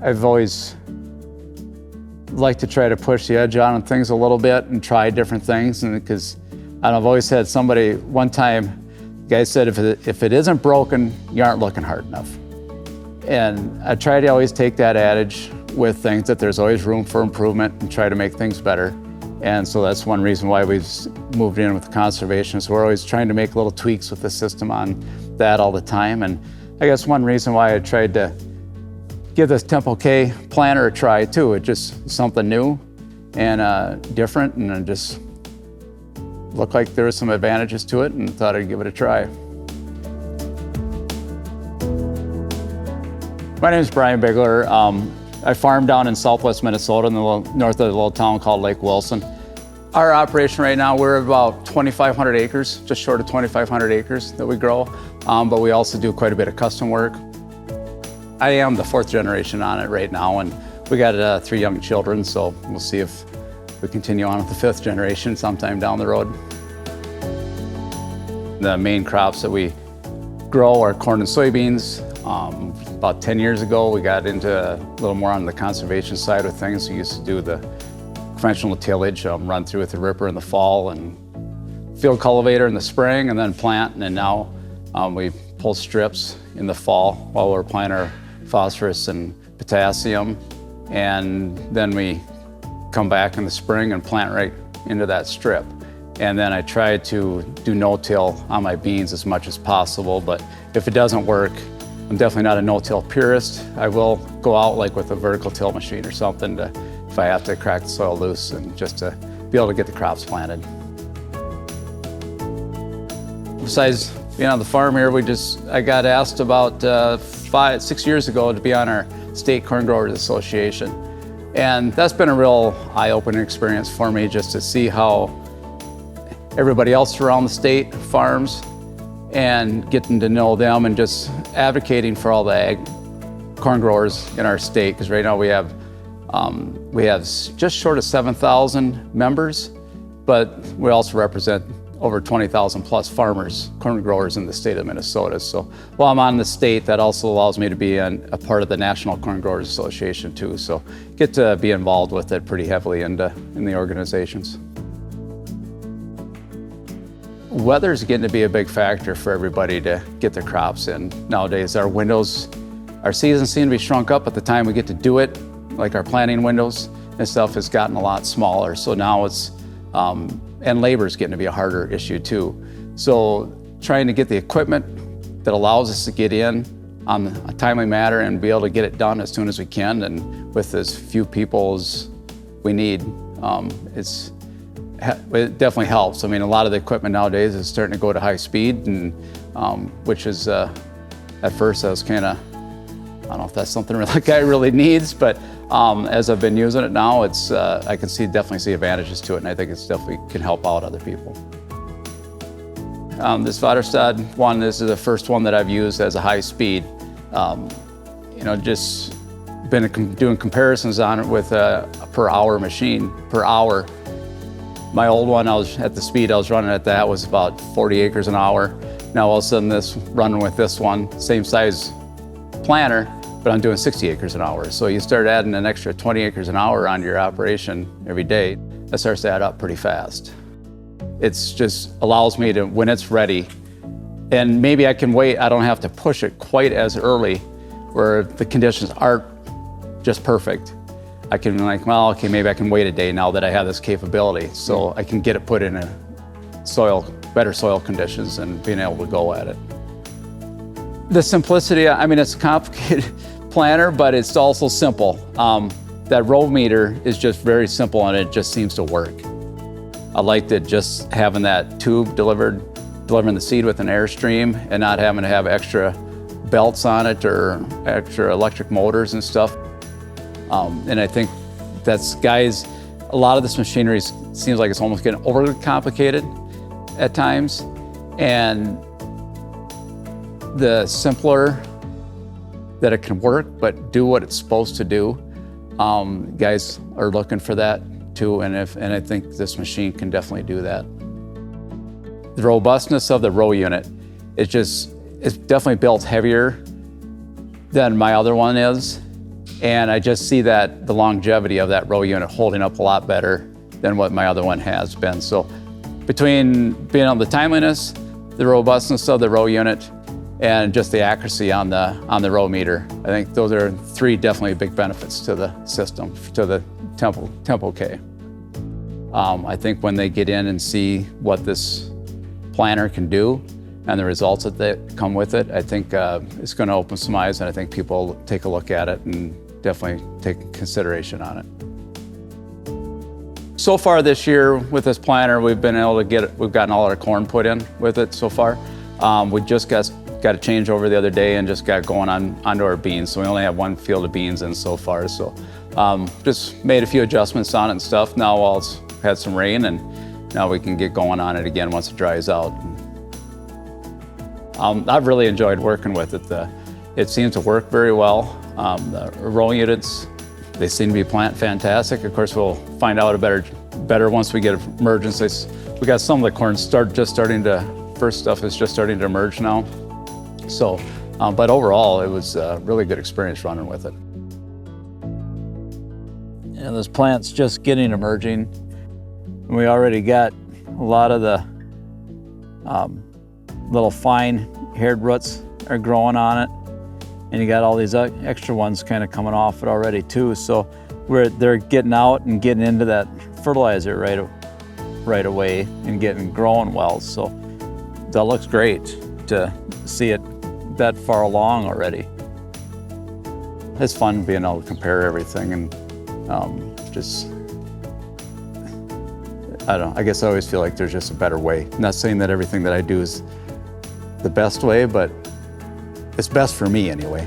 I've always liked to try to push the edge on things a little bit and try different things, and because I've always had somebody, one time, the guy said, if it isn't broken, you aren't looking hard enough. And I try to always take that adage with things, that there's always room for improvement, and try to make things better. And so that's one reason why we've moved in with conservation. So we're always trying to make little tweaks with the system on that all the time. And I guess one reason why I tried to give this Tempo K planter a try too. It's just something new and different, and it just looked like there was some advantages to it, and thought I'd give it a try. My name is Bryan Biegler. I farm down in southwest Minnesota, in the north of a little town called Lake Wilson. Our operation right now, we're about 2,500 acres, just short of 2,500 acres that we grow, but we also do quite a bit of custom work. I am the 4th generation on it right now, and we got 3 young children, so we'll see if we continue on with the 5th generation sometime down the road. The main crops that we grow are corn and soybeans. About 10 years ago, we got into a little more on the conservation side of things. We used to do the conventional tillage, run through with the ripper in the fall, and field cultivator in the spring, and then plant. And then now we pull strips in the fall while we're planting our phosphorus and potassium. And then we come back in the spring and plant right into that strip. And then I try to do no-till on my beans as much as possible, but if it doesn't work, I'm definitely not a no-till purist. I will go out like with a vertical till machine or something if I have to crack the soil loose, and just to be able to get the crops planted. Besides being on the farm here, I got asked about 5-6 years ago to be on our State Corn Growers Association. And that's been a real eye-opening experience for me, just to see how everybody else around the state farms, and getting to know them, and just advocating for all the corn growers in our state. Because right now we have just short of 7,000 members, but we also represent over 20,000 plus farmers, corn growers in the state of Minnesota. So while I'm on the state, that also allows me to be a part of the National Corn Growers Association too. So get to be involved with it pretty heavily in the organizations. Weather's getting to be a big factor for everybody to get their crops in. Nowadays, our seasons seem to be shrunk up at the time we get to do it, like our planting windows and stuff has gotten a lot smaller. So now and labor's getting to be a harder issue too. So trying to get the equipment that allows us to get in on a timely manner and be able to get it done as soon as we can, and with as few people as we need, it definitely helps. I mean, a lot of the equipment nowadays is starting to go to high speed, and which is, at first I was kind of, I don't know if that's something the guy really needs, but as I've been using it now, I can definitely see advantages to it, and I think it's definitely can help out other people. This Väderstad one, this is the first one that I've used as a high speed. Just been doing comparisons on it with a per hour machine, per hour. My old one, at the speed I was running at, that was about 40 acres an hour. Now all of a sudden running with this one, same size planter, but I'm doing 60 acres an hour. So you start adding an extra 20 acres an hour onto your operation every day, that starts to add up pretty fast. It's just allows me to, when it's ready, and maybe I can wait, I don't have to push it quite as early where the conditions aren't just perfect. I can okay, maybe I can wait a day now that I have this capability, so I can get it put in better soil conditions and being able to go at it. The simplicity, I mean, it's a complicated planter, but it's also simple. That row meter is just very simple, and it just seems to work. I liked it just having that tube delivering the seed with an airstream, and not having to have extra belts on it or extra electric motors and stuff. And I think a lot of this machinery seems like it's almost getting overly complicated at times. And the simpler that it can work, but do what it's supposed to do, guys are looking for that too. And I think this machine can definitely do that. The robustness of the row unit, it's definitely built heavier than my other one is. And I just see that the longevity of that row unit holding up a lot better than what my other one has been. So between being on the timeliness, the robustness of the row unit, and just the accuracy on the row meter, I think those are three definitely big benefits to the system, to the Tempo K. I think when they get in and see what this planner can do and the results that come with it, I think it's going to open some eyes, and I think people will take a look at it and definitely take consideration on it. So far this year with this planter, we've gotten all our corn put in with it so far. We just got a changeover the other day and just got going onto our beans. So we only have one field of beans in so far. So just made a few adjustments on it and stuff. Now while it's had some rain, and now we can get going on it again once it dries out. I've really enjoyed working with it. It seems to work very well. The row units, they seem to be plant fantastic. Of course, we'll find out better once we get emergence. We got some of the corn first stuff is just starting to emerge now. So, but overall, it was a really good experience running with it. And this plant's just getting emerging. We already got a lot of the little fine haired roots are growing on it. And you got all these extra ones kind of coming off it already too. So they're getting out and getting into that fertilizer right away and growing well. So that looks great to see it that far along already. It's fun being able to compare everything and I don't know, I guess I always feel like there's just a better way. I'm not saying that everything that I do is the best way, but it's best for me anyway.